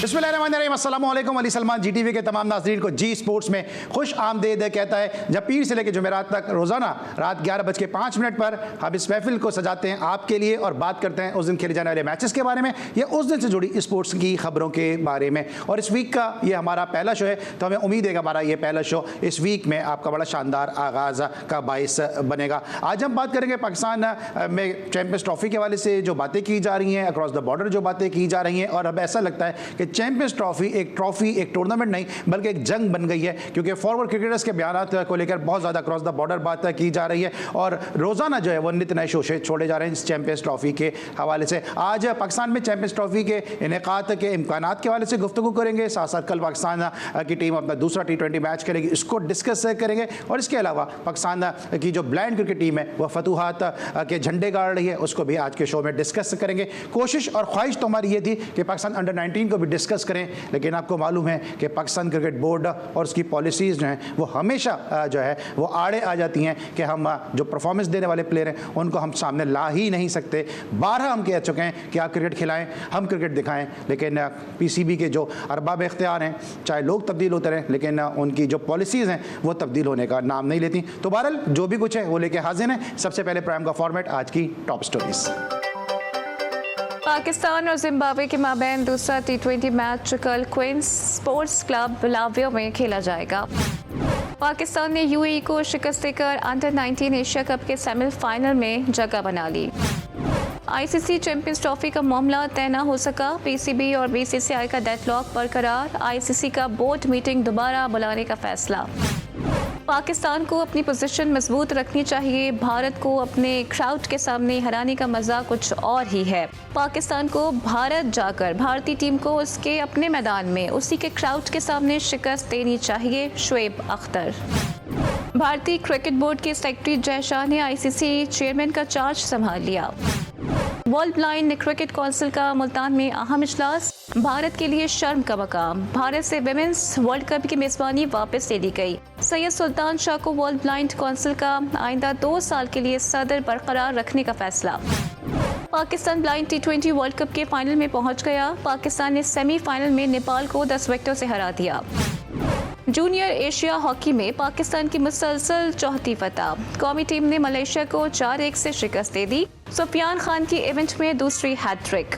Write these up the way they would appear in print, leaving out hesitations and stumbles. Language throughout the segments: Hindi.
बिस्मिल्लाहिर्रहमानिर्रहीम, अस्सलाम वालेकुम। अली सलमान जीटीवी के तमाम नाज़रीन को जी स्पोर्ट्स में खुश आमदीद कहता है। जब पीर से लेकर जुमेरात तक रोज़ाना रात 11:05 पर हम इस महफिल को सजाते हैं आपके लिए और बात करते हैं उस दिन खेले जाने वाले मैचेस के बारे में या उस दिन से जुड़ी स्पोर्ट्स की खबरों के बारे में। और इस वीक का ये हमारा पहला शो है, तो हमें उम्मीद है कि हमारा ये पहला शो इस वीक में आपका बड़ा शानदार आगाज़ का बाइस बनेगा। आज हम बात करेंगे पाकिस्तान में चैंपियंस ट्रॉफी के हवाले से जो बातें की जा रही हैं, अक्रॉस द बॉर्डर जो बातें की जा रही हैं। और अब ऐसा लगता है कि चैंपियंस ट्रॉफी एक टूर्नामेंट नहीं बल्कि एक जंग बन गई है, क्योंकि फॉरवर्ड क्रिकेटर्स के बयानात को लेकर बहुत ज़्यादा अक्रॉस द बॉर्डर बात की जा रही है और रोज़ाना जो है वो नित नए शोशे छोड़े जा रहे हैं इस चैंपियंस ट्रॉफी के हवाले से। आज पाकिस्तान में चैंपियंस ट्रॉफी के इनेकात के इम्कानात के हवाले से गुफ्तगू करेंगे। साथ साथ कल पाकिस्तान की टीम अपना दूसरा T20 मैच खेलेगी, इसको डिस्कस करेंगे। और इसके अलावा पाकिस्तान की जो ब्लाइंड क्रिकेट टीम है वह फतूहात के झंडे गाड़ रही है, उसको भी आज के शो में डिस्कस करेंगे। कोशिश और ख्वाहिश तो हमारी ये थी कि पाकिस्तान अंडर 19 को भी डिस्कस करें, लेकिन आपको मालूम है कि पाकिस्तान क्रिकेट बोर्ड और उसकी पॉलिसीज़ जो हैं वो हमेशा जो है वो आड़े आ जाती हैं कि हम जो परफॉर्मेंस देने वाले प्लेयर हैं उनको हम सामने ला ही नहीं सकते। 12 हम कह चुके हैं कि आप क्रिकेट खिलाएं, हम क्रिकेट दिखाएं, लेकिन PCB के जो अरबाब इख्तियार हैं, चाहे लोग तब्दील होते रहें, लेकिन उनकी जो पॉलिसीज़ हैं वो तब्दील होने का नाम नहीं लेती। तो बहरहाल जो भी कुछ है वो लेके हाजिर हैं। सबसे पहले प्राइम का फॉर्मेट, आज की टॉप स्टोरीज। पाकिस्तान और जिम्बाब्वे के माबैन दूसरा T20 मैच कल क्वींस स्पोर्ट्स क्लब बुलाविया में खेला जाएगा। पाकिस्तान ने UAE को शिकस्त देकर अंडर 19 एशिया कप के सेमीफाइनल में जगह बना ली। ICC चैंपियंस ट्रॉफी का मामला तय न हो सका, PCB और BCCI का डेडलॉक बरकरार, ICC का बोर्ड मीटिंग दोबारा बुलाने का फैसला। पाकिस्तान को अपनी पोजीशन मजबूत रखनी चाहिए, भारत को अपने क्राउड के सामने हराने का मजा कुछ और ही है। पाकिस्तान को भारत जाकर भारतीय टीम को उसके अपने मैदान में उसी के क्राउड के सामने शिकस्त देनी चाहिए, शुएब अख्तर। भारतीय क्रिकेट बोर्ड के सेक्रेटरी जय शाह ने ICC चेयरमैन का चार्ज संभाल लिया। वर्ल्ड ब्लाइंड क्रिकेट काउंसिल का मुल्तान में अहम इजलास, भारत के लिए शर्म का मकाम, भारत से विमेंस वर्ल्ड कप की मेजबानी वापस ले ली गई। सैयद सुल्तान शाह को वर्ल्ड ब्लाइंड काउंसिल का आइंदा 2 साल के लिए सदर बरकरार रखने का फैसला। Pakistan blind T20 world cup के फाइनल में पहुंच गया, पाकिस्तान ने सेमीफाइनल में नेपाल को 10 विकेटों से हरा दिया। जूनियर एशिया हॉकी में पाकिस्तान की मुसलसल चौथी फतह, कौमी टीम ने मलेशिया को 4-1 से शिकस्त दे दी। सुफियान खान की इवेंट में दूसरी हैट्रिक।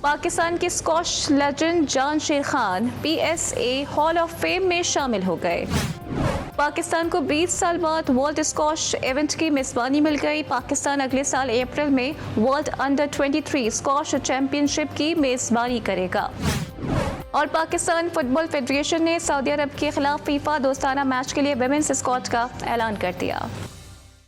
पाकिस्तान के स्क्वॉश लेजेंड जान शेर Khan PSA hall of fame में शामिल हो गए। पाकिस्तान को 20 साल बाद वर्ल्ड स्क्वॉश इवेंट की मेजबानी मिल गई। पाकिस्तान अगले साल अप्रैल में वर्ल्ड अंडर 23 स्क्वॉश चैंपियनशिप की मेजबानी करेगा। और पाकिस्तान फुटबॉल फेडरेशन ने सऊदी अरब के खिलाफ फीफा दोस्ताना मैच के लिए विमेंस स्क्वाड का ऐलान कर दिया।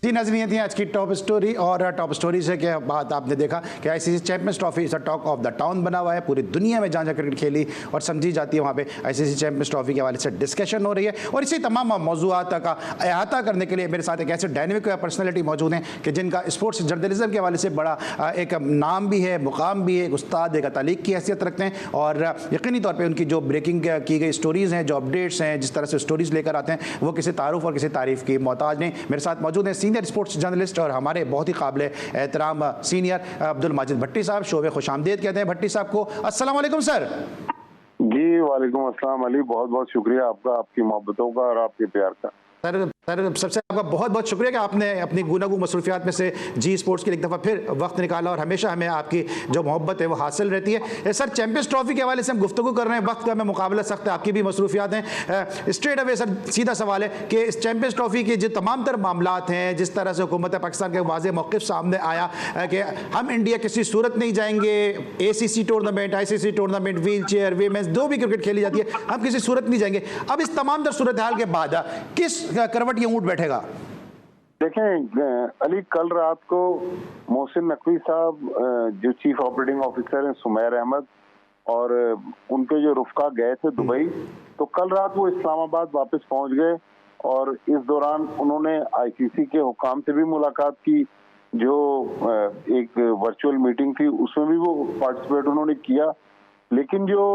जी नाज़रीन, थी आज की टॉप स्टोरी। और टॉप स्टोरी से क्या बात आपने देखा कि ICC चैंपियंस ट्रॉफी इस टॉक ऑफ द टाउन बना हुआ है। पूरी दुनिया में जहाँ जहाँ क्रिकेट खेली और समझी जाती है वहाँ पे ICC चैंपियंस ट्रॉफी के हवाले से डिस्कशन हो रही है। और इसी तमाम मौज़ूआत का अहाता करने के लिए मेरे साथ एक ऐसे डायनेमिक पर्सनैलिटी मौजूद हैं कि जिनका स्पोर्ट्स जर्नलिज्म के हवाले से बड़ा एक नाम भी है, मुकाम भी है, एक उस्ताद, एक तालीक की हैसियत रखते हैं। और यकीनी तौर पर उनकी जो ब्रेकिंग की गई स्टोरीज़ हैं, जो अपडेट्स हैं, जिस तरह से स्टोरीज़ लेकर आते हैं, वो किसी तारुफ और किसी तारीफ़ की मोहताज नहीं। मेरे साथ मौजूद हैं सीनियर स्पोर्ट्स जर्नलिस्ट और हमारे बहुत ही काबिल एहतराम सीनियर अब्दुल माजिद भट्टी साहब। शोबे खुशामदीद कहते हैं भट्टी साहब को। अस्सलाम वालेकुम सर। जी वालेकुम अस्सलाम अली, बहुत बहुत शुक्रिया आपका, आपकी मोहब्बतों का और आपके प्यार का। सर सबसे आपका बहुत बहुत शुक्रिया कि आपने अपनी गुनागू मसरूफियात में से जी स्पोर्ट्स के लिए एक दफ़ा फिर वक्त निकाला और हमेशा हमें आपकी जो मोहब्बत है वो हासिल रहती है। सर चैंपियंस ट्रॉफी के हवाले से हम गुफ्तगू कर रहे हैं, वक्त का में मुकाबला सख्त है, आपकी भी मसरूफियात हैं। स्ट्रेट अवे सर सीधा सवाल है कि इस चैंपियंस ट्रॉफी के जो तमाम तर मामलात हैं, जिस तरह से हुकूमत पाकिस्तान के वाज़ेह मौक़िफ़ सामने आया कि हम इंडिया किसी सूरत नहीं जाएंगे, ACC tournament, ICC tournament, wheel chair, women's जो भी क्रिकेट खेली जाती है, हम किसी सूरत नहीं जाएंगे। अब इस तमाम तर सूरत हाल के बाद किस करवट ये ऊँट बैठेगा? देखें अली, कल रात को मोहसिन नकवी साहब जो चीफ ऑपरेटिंग ऑफिसर हैं, सुमैर अहमद, और उनके जो रुफका गए थे दुबई, तो कल रात वो इस्लामाबाद वापस पहुंच गए और इस दौरान उन्होंने ICC के हुकाम से भी मुलाकात की। जो एक वर्चुअल मीटिंग थी उसमें भी वो पार्टिसिपेट उन्होंने किया। लेकिन जो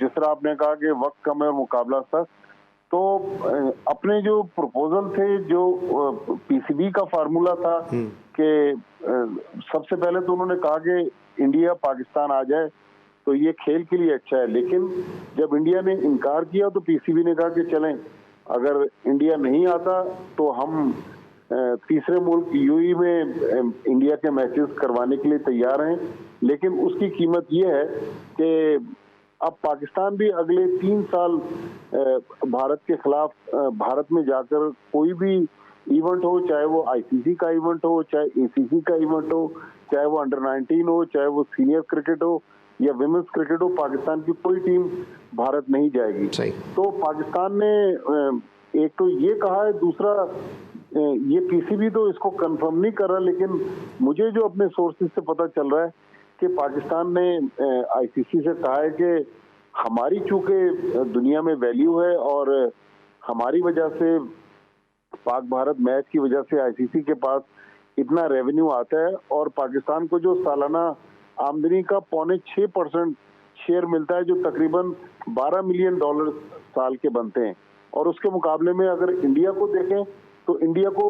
जिस तरह आपने कहा कि वक्त कम है और मुकाबला सख्त, तो अपने जो प्रपोजल थे, जो PCB का फार्मूला था कि सबसे पहले तो उन्होंने कहा कि इंडिया पाकिस्तान आ जाए तो ये खेल के लिए अच्छा है। लेकिन जब इंडिया ने इनकार किया तो पीसीबी ने कहा कि चलें, अगर इंडिया नहीं आता तो हम तीसरे मुल्क यूएई में इंडिया के मैचेस करवाने के लिए तैयार हैं। लेकिन उसकी कीमत ये है कि अब पाकिस्तान भी अगले 3 साल भारत के खिलाफ भारत में जाकर कोई भी इवेंट हो, चाहे वो आईसीसी का इवेंट हो, चाहे एसीसी का इवेंट हो, चाहे वो अंडर 19 हो, चाहे वो सीनियर क्रिकेट हो या विमेंस क्रिकेट हो, पाकिस्तान की कोई टीम भारत नहीं जाएगी। तो पाकिस्तान ने एक तो ये कहा है, दूसरा ये पीसीबी तो इसको कंफर्म नहीं कर रहा, लेकिन मुझे जो अपने सोर्सेज से पता चल रहा है कि पाकिस्तान ने आईसीसी से कहा है कि हमारी चूंकि दुनिया में वैल्यू है और हमारी वजह से पाक भारत मैच की वजह से आईसीसी के पास इतना रेवेन्यू आता है और पाकिस्तान को जो सालाना आमदनी का 6.25% शेयर मिलता है, जो तकरीबन $12 मिलियन साल के बनते हैं। और उसके मुकाबले में अगर इंडिया को देखें तो इंडिया को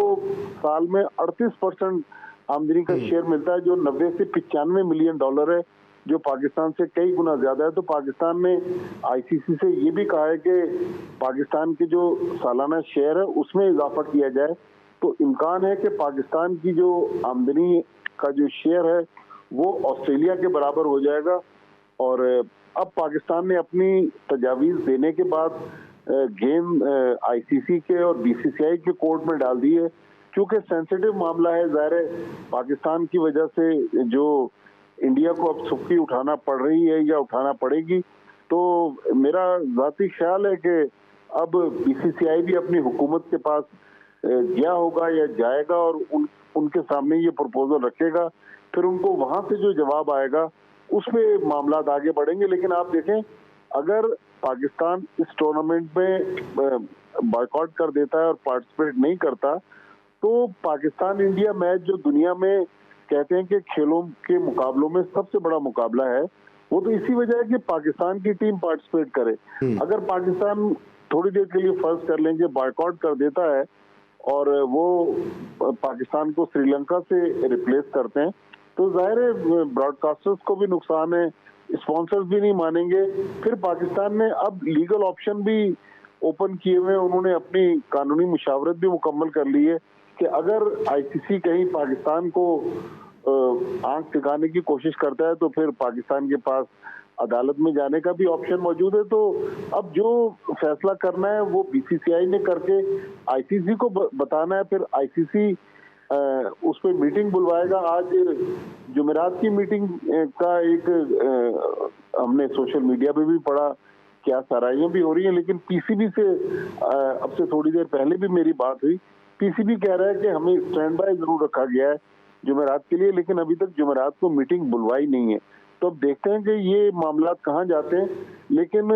साल में 38% आमदनी का शेयर मिलता है, जो 90 से 95 मिलियन डॉलर है, जो पाकिस्तान से कई गुना ज्यादा है। तो पाकिस्तान ने आईसीसी से ये भी कहा है कि पाकिस्तान के जो सालाना शेयर है उसमें इजाफा किया जाए। तो इम्कान है कि पाकिस्तान की जो आमदनी का जो शेयर है वो ऑस्ट्रेलिया के बराबर हो जाएगा। और अब पाकिस्तान ने अपनी तजावीज़ देने के बाद गेंद आईसीसी के और बीसीसीआई के कोर्ट में डाल दी है। क्योंकि सेंसिटिव मामला है, ज़ाहिर है पाकिस्तान की वजह से जो इंडिया को अब सुख्ती उठाना पड़ रही है या उठाना पड़ेगी। तो मेरा ज़ाती ख्याल है कि अब बीसीसीआई भी अपनी हुकूमत के पास गया होगा या जाएगा और उनके सामने ये प्रपोजल रखेगा, फिर उनको वहां से जो जवाब आएगा उसमें मामला आगे बढ़ेंगे। लेकिन आप देखें, अगर पाकिस्तान इस टूर्नामेंट में बॉयकॉट कर देता है और पार्टिसिपेट नहीं करता तो पाकिस्तान इंडिया मैच जो दुनिया में कहते हैं कि खेलों के मुकाबलों में सबसे बड़ा मुकाबला है, वो तो इसी वजह है कि पाकिस्तान की टीम पार्टिसिपेट करे। अगर पाकिस्तान थोड़ी देर के लिए फर्ज कर लेंगे बॉयकॉट कर देता है और वो पाकिस्तान को श्रीलंका से रिप्लेस करते हैं तो जाहिर है ब्रॉडकास्टर्स को भी नुकसान है, स्पॉन्सर्स भी नहीं मानेंगे। फिर पाकिस्तान ने अब लीगल ऑप्शन भी ओपन किए हुए, उन्होंने अपनी कानूनी मुशावरत भी मुकम्मल कर ली है कि अगर आईसीसी कहीं पाकिस्तान को आंख टिकाने की कोशिश करता है तो फिर पाकिस्तान के पास अदालत में जाने का भी ऑप्शन मौजूद है। तो अब जो फैसला करना है वो बीसीसीआई ने करके आईसीसी को बताना है, फिर आईसीसी उस पर मीटिंग बुलवाएगा। आज जुमेरात की मीटिंग का एक हमने सोशल मीडिया पे भी पढ़ा, क्या सराहियां भी हो रही हैं, लेकिन पीसीबी से अब से थोड़ी देर पहले भी मेरी बात हुई। पीसीबी कह रहा है कि हमें स्टैंड बाय जरूर रखा गया है जुमेरात के लिए, लेकिन अभी तक जुमेरात को मीटिंग बुलवाई नहीं है। तो अब देखते हैं कि ये मामला कहाँ जाते हैं, लेकिन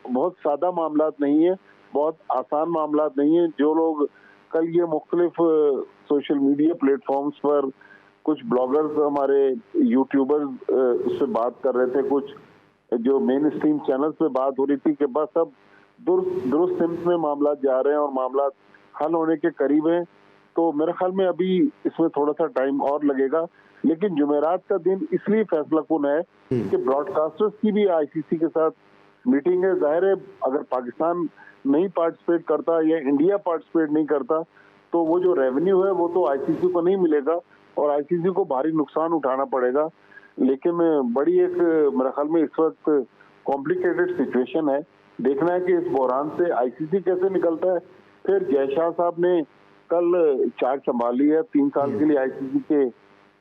बहुत सादा मामला नहीं है, बहुत आसान मामला नहीं है। जो लोग कल ये मुख्तलिफ सोशल मीडिया प्लेटफॉर्म्स पर कुछ ब्लॉगर्स, हमारे यूट्यूबर्स उससे बात कर रहे थे, कुछ जो मेन स्ट्रीम चैनल्स पे बात हो रही थी कि बस अब दुरुस्त सिमत में मामला जा रहे हैं और मामला हल होने के करीब हैं, तो मेरे ख्याल में अभी इसमें थोड़ा सा टाइम और लगेगा। लेकिन जुमेरात का दिन इसलिए फैसलाकुन है कि ब्रॉडकास्टर्स की भी आईसीसी के साथ मीटिंग है। जाहिर है अगर पाकिस्तान नहीं पार्टिसिपेट करता या इंडिया पार्टिसिपेट नहीं करता तो वो जो रेवेन्यू है वो तो आईसीसी को नहीं मिलेगा और आईसीसी को भारी नुकसान उठाना पड़ेगा। लेकिन बड़ी एक मेरे ख्याल में इस वक्त कॉम्प्लिकेटेड सिचुएशन है, देखना है कि इस बहरान से आईसीसी कैसे निकलता है। फिर जय शाह साहब ने कल चार्ज संभाली है 3 साल के लिए आईसीसी के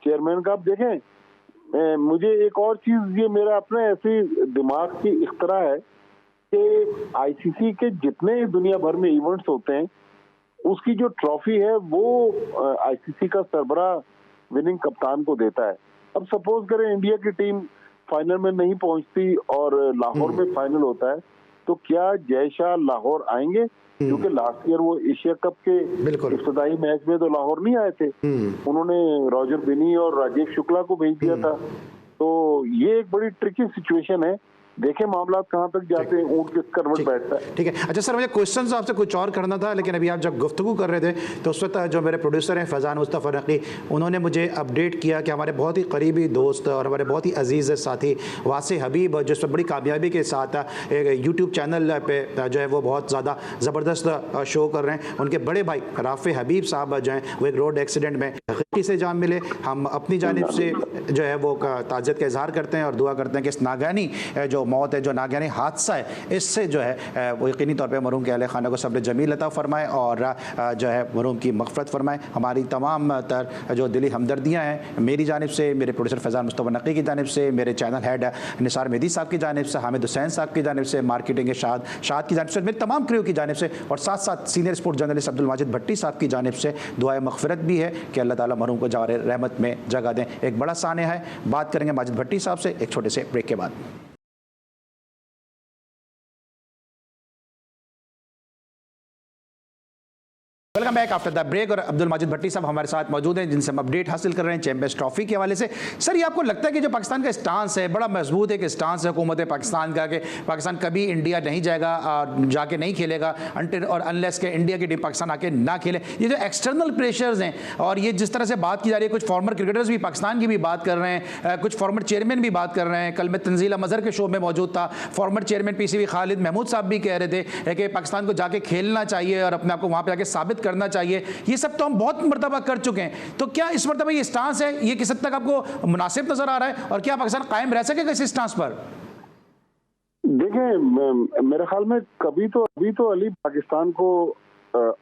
चेयरमैन का। आप देखें, मुझे एक और चीज, ये मेरा अपने ऐसी दिमाग की इख्तरा है कि आईसीसी के जितने दुनिया भर में इवेंट्स होते हैं उसकी जो ट्रॉफी है वो आईसीसी का सरबराह विनिंग कप्तान को देता है। अब सपोज करें इंडिया की टीम फाइनल में नहीं पहुंचती और लाहौर में फाइनल होता है, तो क्या जय शाह लाहौर आएंगे? क्योंकि लास्ट ईयर वो एशिया कप के इफ्तिताई मैच में तो लाहौर नहीं आए थे, उन्होंने रॉजर बिनी और राजेश शुक्ला को भेज दिया था। तो ये एक बड़ी ट्रिकी सिचुएशन है देखें मामला कहाँ तक जाते हैं, ऊँट किस करवट बैठता है। ठीक है। अच्छा सर, मुझे क्वेश्चन आपसे कुछ और करना था, लेकिन अभी आप जब गुफ्तगू कर रहे थे तो उस वक्त जो मेरे प्रोड्यूसर हैं फैज़ान मुस्तफ़ा नकवी, उन्होंने मुझे अपडेट किया कि हमारे बहुत ही करीबी दोस्त और हमारे बहुत ही अजीज़ साथी वासी हबीब, जो इस बड़ी कामयाबी के साथ एक यूट्यूब चैनल पे जो है वो बहुत ज़्यादा ज़बरदस्त शो कर रहे हैं, उनके बड़े भाई राफ़े हबीब साहब जो हैं वो एक रोड एक्सीडेंट में हकीकी से जान मिले। हम अपनी जानिब से जो है वो ताज़ियत का इजहार करते हैं और दुआ करते हैं कि इस नागानी जो मौत है, जो नागानी हादसा है, इससे जो है वो यकीनी तौर पे मरहूम के अहले खाना को सब्र जमील अता फरमाए और जो है मरहूम की मग़फ़रत फरमाए। हमारी तमाम तर जो दिली हमदर्दियाँ हैं मेरी जानिब से, मेरे प्रोड्यूसर फैज़ान मुस्तफ़ा नक़वी की जानिब से, मेरे चैनल हेड निसार मेहदी साहब की जानिब से, हामिद हुसैन साहब की जानिब से, मार्केटिंग के शाद की जानिब से, मेरे तमाम क्रू की जानिब से, और साथ साथ senior sports journalist Abdul Majid Bhatti साहब की जानिब से दुआए मग़फ़रत भी है कि अल्लाह ताला मरहूम को जवार रहमत में जगह दें। एक बड़ा सानिया है, बात करेंगे माजिद भट्टी साहब से एक छोटे से ब्रेक के बाद। Welcome back after the break. और अब्दुल माजिद भट्टी साहब हमारे साथ मौजूद हैं, जिनसे हम अपडेट हासिल कर रहे हैं चैंपियंस ट्रॉफी के हवाले से। सर, ये आपको लगता है कि जो पाकिस्तान का स्टांस है, बड़ा मजबूत एक स्टांस है हुकूमत पाकिस्तान का, कि पाकिस्तान कभी इंडिया नहीं जाएगा और जाके नहीं खेलेगा अनटिल और अनलेस के इंडिया की टीम पाकिस्तान आके ना खेले। ये जो एक्सटर्नल प्रेशर्स हैं और ये जिस तरह से बात की जा रही है, कुछ फॉर्मर क्रिकेटर्स भी पाकिस्तान की भी बात कर रहे हैं, कुछ फॉर्मर चेयरमैन भी बात कर रहे हैं। कल मैं तंजीला मजहर के शो में मौजूद था, former chairman PCB Khalid Mahmood साहब भी कह रहे थे कि पाकिस्तान को जाके खेलना चाहिए और अपने आप को वहाँ पर जाके साबित करना चाहिए। ये सब तो हम बहुत मरतबा कर चुके हैं, तो क्या इस मरतबा ये स्टांस है, ये किस हद तक आपको मुनासिब नजर आ रहा है और क्या पाकिस्तान कायम रह सकेगा इस स्टांस पर? देखें, मेरे ख्याल में अभी तो अली पाकिस्तान को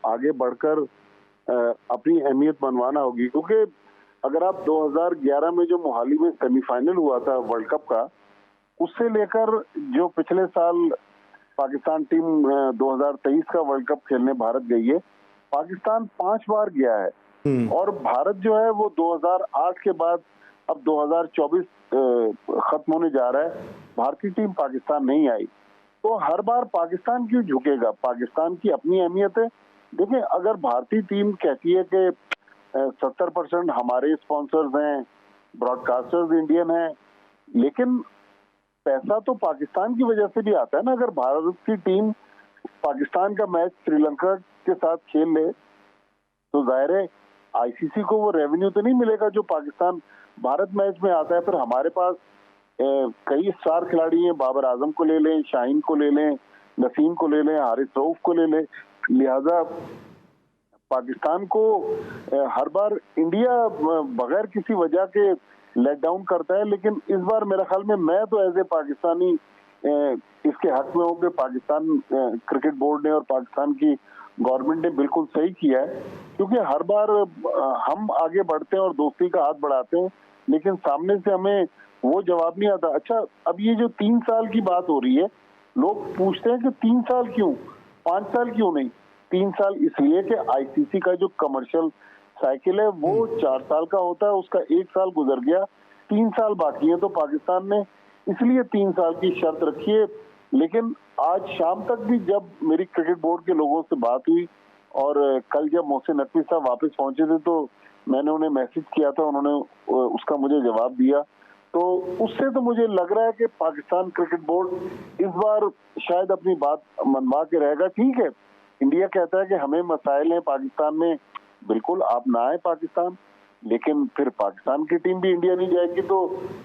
आगे बढ़कर अपनी अहमियत बनवाना होगी, क्योंकि अगर आप 2011 में जो मोहाली में सेमीफाइनल हुआ था वर्ल्ड कप का, उससे लेकर जो पिछले साल पाकिस्तान टीम 2023 का वर्ल्ड कप खेलने भारत गई है, पाकिस्तान 5 बार गया है और भारत जो है वो 2008 के बाद अब 2024 खत्म होने जा रहा है, भारतीय टीम पाकिस्तान नहीं आई। तो हर बार पाकिस्तान क्यों झुकेगा? पाकिस्तान की अपनी अहमियत है। देखिए, अगर भारतीय टीम कहती है कि 70% हमारे स्पॉन्सर्स हैं, ब्रॉडकास्टर्स इंडियन हैं, लेकिन पैसा तो पाकिस्तान की वजह से भी आता है ना। अगर भारत की टीम पाकिस्तान का मैच श्रीलंका के साथ खेल ले तो जाहिर है आईसीसी को वो रेवेन्यू तो नहीं मिलेगा जो पाकिस्तान भारत मैच में आता है। फिर हमारे पास कई स्टार खिलाड़ी हैं, बाबर आजम को ले लें, शाहीन को ले लें, नसीम को ले लें, हारिस रऊफ को ले लें। लिहाजा पाकिस्तान को हर बार इंडिया बगैर किसी वजह के लेट डाउन करता है, लेकिन इस बार मेरा ख्याल में मैं तो एज ए पाकिस्तानी इसके हक में हूँ कि पाकिस्तान क्रिकेट बोर्ड ने और पाकिस्तान की गवर्नमेंट ने बिल्कुल सही किया है, क्योंकि हर बार हम आगे बढ़ते हैं और दोस्ती का हाथ बढ़ाते हैं, लेकिन सामने से हमें वो जवाब नहीं आता। अच्छा, अब ये जो 3 साल की बात हो रही है, लोग पूछते हैं कि 3 साल क्यों, 5 साल क्यों नहीं? 3 साल इसलिए कि आईसीसी का जो कमर्शियल साइकिल है वो 4 साल का होता है, उसका 1 साल गुजर गया, 3 साल बाकी है, तो पाकिस्तान ने इसलिए 3 साल की शर्त रखी है। लेकिन आज शाम तक भी जब मेरी क्रिकेट बोर्ड के लोगों से बात हुई और कल जब मोहसिन नकवी साहब वापस पहुंचे थे तो मैंने उन्हें मैसेज किया था, उन्होंने उसका मुझे जवाब दिया, तो उससे तो मुझे लग रहा है कि पाकिस्तान क्रिकेट बोर्ड इस बार शायद अपनी बात मनवा के रहेगा। ठीक है, इंडिया कहता है कि हमें मसाइल हैं पाकिस्तान में, बिल्कुल आप ना आए पाकिस्तान, लेकिन फिर पाकिस्तान की टीम भी इंडिया नहीं जाएगी तो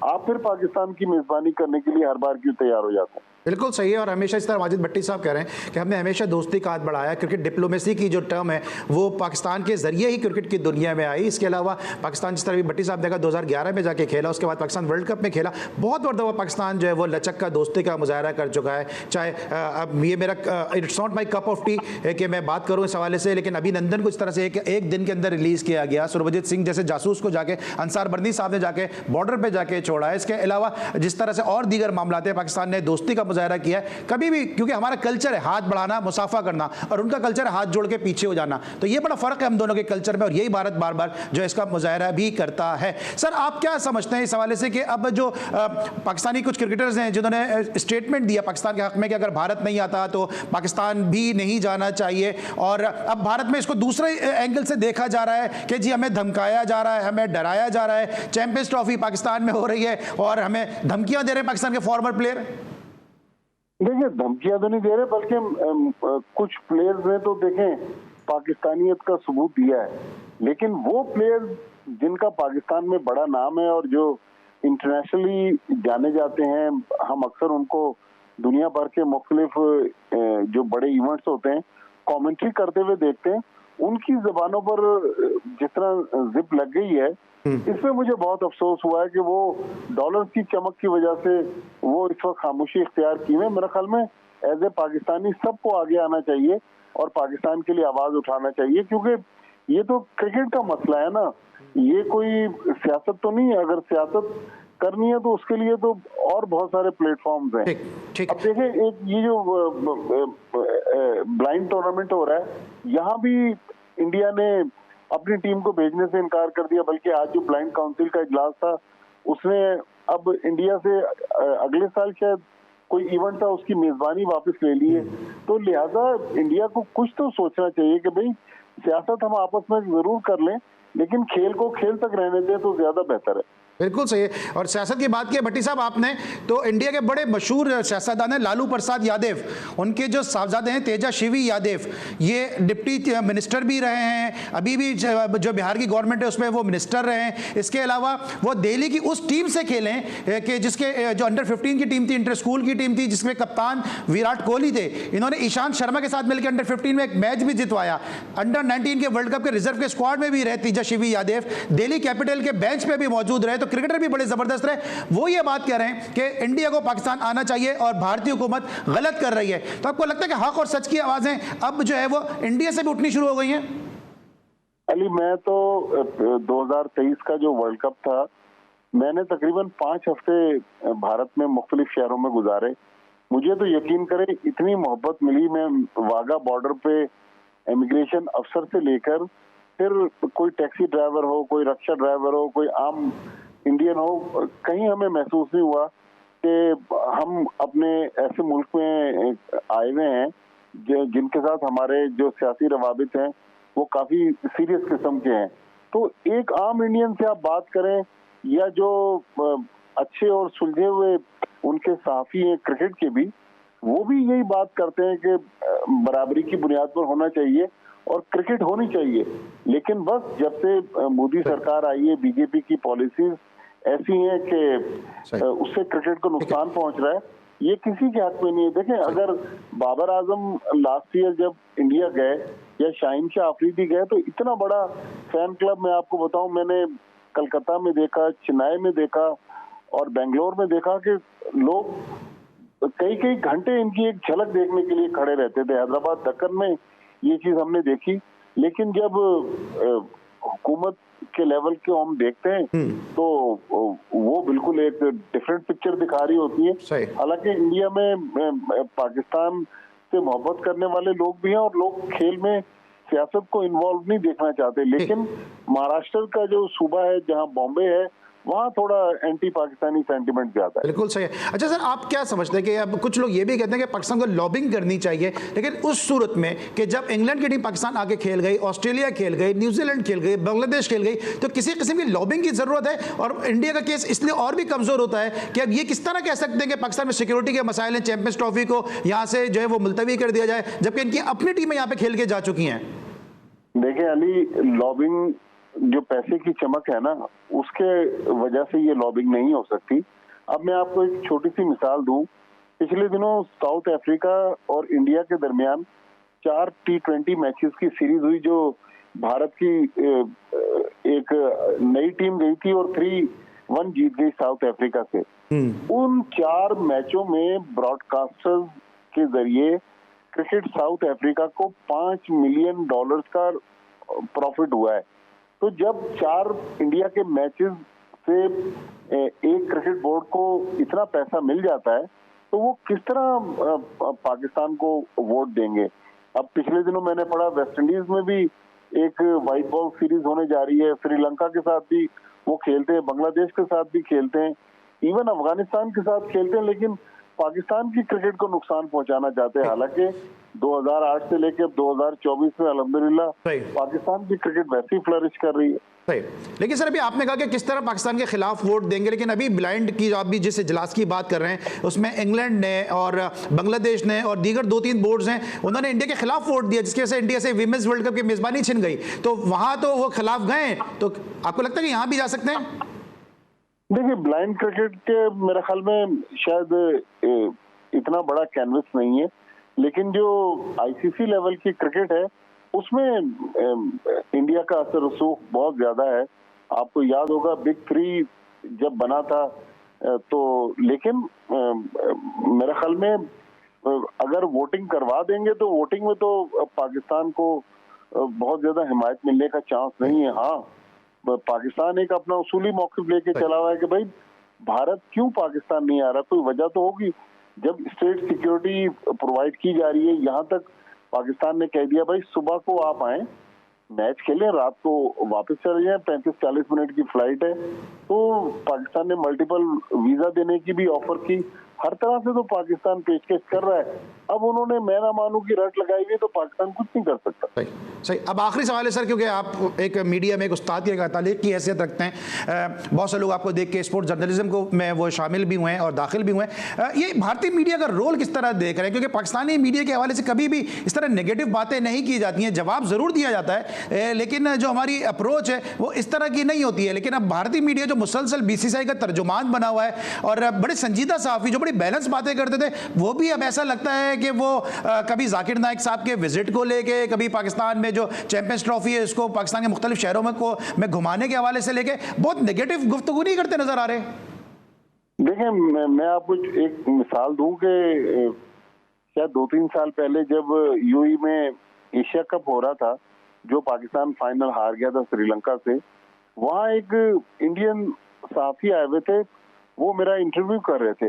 आप फिर पाकिस्तान की मेजबानी करने के लिए हर बार क्यों तैयार हो जाते हैं? बिल्कुल सही है। और हमेशा इस तरह माजिद भट्टी साहब कह रहे हैं कि हमने हमेशा दोस्ती का हाथ बढ़ाया। क्रिकेट डिप्लोमेसी की जो टर्म है वो पाकिस्तान के जरिए ही क्रिकेट की दुनिया में आई। इसके अलावा पाकिस्तान जिस तरह भी भट्टी साहब देखा 2011 में जाके खेला, उसके बाद पाकिस्तान वर्ल्ड कप में खेला, बहुत मरतबा पाकिस्तान जो है वो लचक का दोस्ती का मुजाहरा कर चुका है। चाहे अब ये मेरा it's not my cup of T कि मैं बात करूँ इस हवाले से, लेकिन अभिनंदन को इस तरह से एक दिन के अंदर रिलीज़ किया गया, सुरभजीत सिंह जैसे जासूस को जाके अंसार बर्दी साहब ने जाके बॉर्डर पर जाके छोड़ा है। इसके अलावा जिस तरह से और दीगर मामला है, पाकिस्तान ने दोस्ती का मुजाहरा किया है कभी भी, क्योंकि हमारा कल्चर है हाथ बढ़ाना, मुसाफा करना, और उनका कल्चर है हाथ जोड़ के पीछे हो जाना। तो ये बड़ा फर्क है हम दोनों के कल्चर में, और यही भारत बार बार जो इसका मुजाहरा भी करता है। सर, आप क्या समझते हैं इस हवाले से कि अब जो पाकिस्तानी कुछ क्रिकेटर्स हैं जिन्होंने स्टेटमेंट दिया पाकिस्तान के हक में कि अगर भारत नहीं आता तो पाकिस्तान भी नहीं जाना चाहिए, और अब भारत में इसको दूसरे एंगल से देखा जा रहा है कि जी हमें धमकाया जा रहा है, हमें डराया जा रहा है, चैंपियंस ट्रॉफी पाकिस्तान में हो रही है और हमें धमकियां दे रहे हैं पाकिस्तान के फॉर्मर प्लेयर? देखिए धमकियां तो नहीं दे रहे, बल्कि कुछ प्लेयर्स ने तो देखें पाकिस्तानियत का सबूत दिया है, लेकिन वो प्लेयर्स जिनका पाकिस्तान में बड़ा नाम है और जो इंटरनेशनली जाने जाते हैं, हम अक्सर उनको दुनिया भर के मुख्तलिफ जो बड़े इवेंट्स होते हैं कमेंट्री करते हुए देखते हैं, उनकी जबानों पर जिस तरह जिप लग गई है, इसमें मुझे बहुत अफसोस हुआ है कि वो डॉलर्स की चमक की वजह से वो इस वक्त खामोशी इख्तियार की है। मेरे ख्याल में एज ए पाकिस्तानी सबको आगे आना चाहिए और पाकिस्तान के लिए आवाज उठाना चाहिए, क्योंकि ये तो क्रिकेट का मसला है ना, ये कोई सियासत तो नहीं है। अगर सियासत करनी है तो उसके लिए तो और बहुत सारे प्लेटफॉर्म्स हैं। ठीक। अब देखें, एक ये जो ब्लाइंड टूर्नामेंट हो रहा है, यहाँ भी इंडिया ने अपनी टीम को भेजने से इनकार कर दिया, बल्कि आज जो ब्लाइंड काउंसिल का इजलास था उसने अब इंडिया से अगले साल शायद कोई इवेंट था उसकी मेजबानी वापस ले ली है। तो लिहाजा इंडिया को कुछ तो सोचना चाहिए कि भाई सियासत हम आपस में जरूर कर लें, लेकिन खेल को खेल तक रहने दें तो ज्यादा बेहतर है। बिल्कुल सही है। और सियासत की बात की भट्टी साहब आपने, तो इंडिया के बड़े मशहूर सियासतदान हैं लालू प्रसाद यादव, उनके जो साहबजादे हैं तेजस्वी यादव, ये डिप्टी मिनिस्टर भी रहे हैं, अभी भी जो बिहार की गवर्नमेंट है उसमें वो मिनिस्टर रहे हैं। इसके अलावा वो दिल्ली की उस टीम से खेले कि जिसके जो अंडर 15 की टीम थी, इंटर स्कूल की टीम थी, जिसमें कप्तान विराट कोहली थे। इन्होंने ईशांत शर्मा के साथ मिलकर अंडर 15 में एक मैच भी जितवाया। अंडर 19 के वर्ल्ड कप के रिजर्व के स्क्वाड में भी रहे तेजस्वी यादव, दिल्ली कैपिटल के बेंच पे भी मौजूद रहे, तो क्रिकेटर भी बड़े जबरदस्त रहे। वो ये बात कह रहे हैं कि इंडिया को पाकिस्तान आना चाहिए और भारतीय हुकूमत गलत कर रही है। तो आपको लगता है कि हक और सच की आवाजें अब जो है वो इंडिया से भी उठनी शुरू हो गई हैं? अली, मैं तो 2023 का जो वर्ल्ड कप था, मैंने तकरीबन 5 हफ्ते भारत में मुख्तलिफ शहरों में गुजारे। मुझे तो यकीन करें इतनी मोहब्बत मिली। मैं वाघा बॉर्डर पे इमिग्रेशन अफसर से लेकर फिर कोई टैक्सी ड्राइवर हो, कोई रक्षा ड्राइवर हो, कोई आम इंडियन हो, कहीं हमें महसूस नहीं हुआ कि हम अपने ऐसे मुल्क में आए हुए हैं जिनके साथ हमारे जो सियासी रवाबित हैं वो काफी सीरियस किस्म के हैं। तो एक आम इंडियन से आप बात करें या जो अच्छे और सुलझे हुए उनके सहाफी हैं क्रिकेट के भी, वो भी यही बात करते हैं कि बराबरी की बुनियाद पर होना चाहिए और क्रिकेट होनी चाहिए। लेकिन बस जब से मोदी सरकार आई है, बीजेपी की पॉलिसीज ऐसी हैं कि उससे क्रिकेट को नुकसान पहुंच रहा है। ये किसी के हक में नहीं है। देखें, अगर बाबर आजम लास्ट ईयर जब इंडिया गए या शाहीन शाह अफरीदी गए, तो इतना बड़ा फैन क्लब मैं आपको बताऊं, मैंने कलकत्ता में देखा, चेन्नई में देखा और बेंगलोर में देखा कि लोग कई कई घंटे इनकी एक झलक देखने के लिए खड़े रहते थे। हैदराबाद दक्कन में ये चीज हमने देखी। लेकिन जब हुकूमत के लेवल के हम देखते हैं तो वो बिल्कुल एक डिफरेंट पिक्चर दिखा रही होती है। हालांकि इंडिया में पाकिस्तान से मोहब्बत करने वाले लोग भी हैं और लोग खेल में सियासत को इन्वॉल्व नहीं देखना चाहते। लेकिन महाराष्ट्र का जो सूबा है जहां बॉम्बे है, वहाँ थोड़ा एंटी पाकिस्तानी सेंटिमेंट ज्यादा है। बिल्कुल सही है। अच्छा सर, आप क्या समझते हैं कि अब कुछ लोग ये भी कहते हैं कि पाकिस्तान को लॉबिंग करनी चाहिए, लेकिन उस सूरत में कि जब इंग्लैंड की टीम पाकिस्तान आके खेल गई, ऑस्ट्रेलिया खेल गई, न्यूजीलैंड खेल गई, बांग्लादेश खेल गई, तो किसी किस्म की लॉबिंग की जरूरत है और इंडिया का केस इसलिए और भी कमजोर होता है कि अब ये किस तरह कह सकते हैं कि पाकिस्तान में सिक्योरिटी के मसाइल हैं, चैंपियंस ट्रॉफी को यहाँ से जो है वो मुलतवी कर दिया जाए, जबकि इनकी अपनी टीमें यहाँ पे खेल के जा चुकी हैं। देखें अली, लॉबिंग जो पैसे की चमक है ना, उसके वजह से ये लॉबिंग नहीं हो सकती। अब मैं आपको एक छोटी सी मिसाल दूं। पिछले दिनों साउथ अफ्रीका और इंडिया के दरमियान 4 T20 मैचेस की सीरीज हुई, जो भारत की एक नई टीम गई थी और 3-1 जीत गई साउथ अफ्रीका से। उन 4 मैचों में ब्रॉडकास्टर्स के जरिए क्रिकेट साउथ अफ्रीका को $5 मिलियन का प्रॉफिट हुआ है। तो जब 4 इंडिया के मैचेस से एक क्रिकेट बोर्ड को इतना पैसा मिल जाता है, तो वो किस तरह पाकिस्तान को वोट देंगे। अब पिछले दिनों मैंने पढ़ा वेस्ट इंडीज में भी एक व्हाइट बॉल सीरीज होने जा रही है, श्रीलंका के साथ भी वो खेलते हैं, बांग्लादेश के साथ भी खेलते हैं, इवन अफगानिस्तान के साथ खेलते हैं, लेकिन पाकिस्तान की क्रिकेट को नुकसान पहुंचाना चाहते हैं। हालांकि 2008 से लेके अब 2024 में अल्हम्दुलिल्लाह सही। पाकिस्तान की क्रिकेट वैसे ही फ्लरिश कर रही है। सही। लेकिन सर अभी आपने कहा कि किस तरह पाकिस्तान के खिलाफ वोट देंगे, लेकिन अभी ब्लाइंड की आप भी जिस इजलास की बात कर रहे हैं उसमें इंग्लैंड ने और बांग्लादेश ने और दीगर 2-3 बोर्ड्स हैं, उन्होंने इंडिया के खिलाफ वोट दिया, जिसकी वजह से इंडिया से विमेंस वर्ल्ड कप की मेजबानी छिन गई। तो वहां तो वो खिलाफ गए, तो आपको लगता है कि यहां भी जा सकते हैं? देखिए, ब्लाइंड क्रिकेट के मेरे ख्याल में शायद इतना बड़ा कैनवस नहीं है, लेकिन जो आईसीसी लेवल की क्रिकेट है उसमें इंडिया का असर रसूख बहुत ज्यादा है। आपको याद होगा बिग 3 जब बना था तो, लेकिन मेरे ख्याल में अगर वोटिंग करवा देंगे तो वोटिंग में तो पाकिस्तान को बहुत ज्यादा हिमायत मिलने का चांस नहीं है। हाँ, पाकिस्तान एक अपना उसूली मौक़िफ़ लेके चला हुआ है कि भाई भारत क्यों पाकिस्तान नहीं आ रहा, कोई वजह तो होगी। जब स्टेट सिक्योरिटी प्रोवाइड की जा रही है, यहाँ तक पाकिस्तान ने कह दिया भाई सुबह को आप आए, मैच खेलें, रात को वापस चले जाएं, 35-40 मिनट की फ्लाइट है। तो पाकिस्तान ने मल्टीपल वीजा देने की भी ऑफर की, हर तरह से तो पाकिस्तान पेशकश कर रहा है। अब उन्होंने मैं ना मानू की रट लगाई हुई, तो पाकिस्तान कुछ नहीं कर सकता। सही सही। अब आखिरी सवाल है सर, क्योंकि आप एक मीडिया में एक उस्ताद की तालीम की हैसियत रखते हैं, बहुत से लोग आपको देख के स्पोर्ट्स जर्नलिज्म को में वो शामिल भी हुए हैं और दाखिल भी हुए हैं। ये भारतीय मीडिया का रोल किस तरह देख रहे हैं? क्योंकि पाकिस्तानी मीडिया के हवाले से कभी भी इस तरह नेगेटिव बातें नहीं की जाती हैं, जवाब ज़रूर दिया जाता है, लेकिन जो हमारी अप्रोच है वो इस तरह की नहीं होती है। लेकिन अब भारतीय मीडिया जो मुसलसल बीसीसीआई का तर्जुमान बना हुआ है और बड़े संजीदा सहाफ़ी जो बड़ी बैलेंस बातें करते थे, वो भी अब ऐसा लगता है कि वो कभी जाकिर नाइक साहब के विजिट को लेके, कभी पाकिस्तान में जो चैंपियंस ट्रॉफी है उसको पाकिस्तान के मुख्तलिफ शहरों में घुमाने के हवाले से लेके बहुत नेगेटिव गुफ्तगू नहीं करते नजर आ रहे। देखिए, मैं आपको एक मिसाल दूं कि शायद 2-3 साल पहले जब यूएई में एशिया कप हो रहा था, जो पाकिस्तान फाइनल हार गया था श्रीलंका से, वहाँ एक इंडियन सहाफी आए हुए थे, वो मेरा इंटरव्यू कर रहे थे।